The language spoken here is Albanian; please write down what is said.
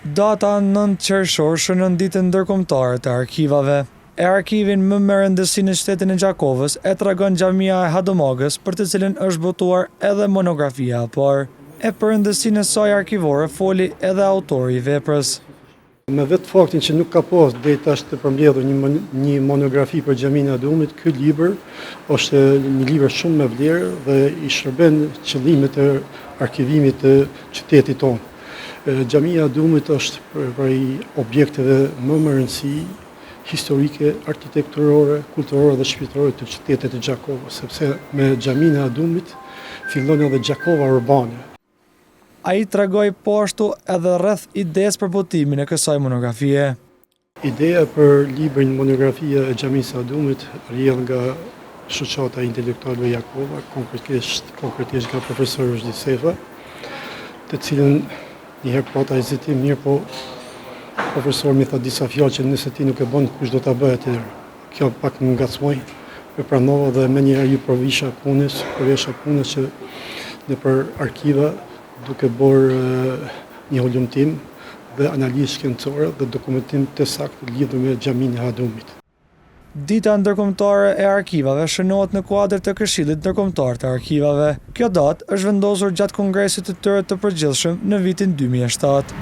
Data 9 qershor shënon ditën ndërkombëtare të arkivave. E arkivin më me rëndësi në shtetin e Gjakovës e tregon Xhamia e Hadomagës, për të cilën është botuar edhe monografia e parë. E për rëndësinë e saj arkivore foli edhe autori i veprës. Me vetë faktin që nuk ka pas deri tash të përmbledhur një monografi për Xhaminë e Hadumit, ky libër është një libër shumë me vlerë dhe i shërben qëllimet e arkivimit të qytetit tonë. Xhamia e Hadumit është prej objekteve më me rëndësi historike, arkitekturore, kulturore dhe shpirtërore të qytetit të Gjakovës, sepse me Xhaminë e Hadumit fillon edhe Gjakova urbane. Ai tregoi po ashtu edhe rreth idesë për botimin e kësaj monografie. Ideja për librin monografia e Xhamisë së Hadumit rrjedh nga shoqata e intelektualëve Jakova, konkretisht nga profesori Zhdiseva, të cilën njëherë pata hezitim mirë, po profesori më tha disa fjalë që nëse ti nuk e bën, kush do ta bëjë atë? Kjo pak më ngacmoi, e pranova dhe menjëherë ju përvesha punës që nëpër arkiva duke bërë një hulumtim dhe analizë shkencore dhe dokumentim të saktë lidhur me Xhaminë e Hadumit. Dita ndërkombëtare e arkivave shënohet në kuadër të Këshillit Ndërkombëtar të Arkivave. Kjo datë është vendosur gjatë kongresit të tyre të përgjithshëm në vitin 2007.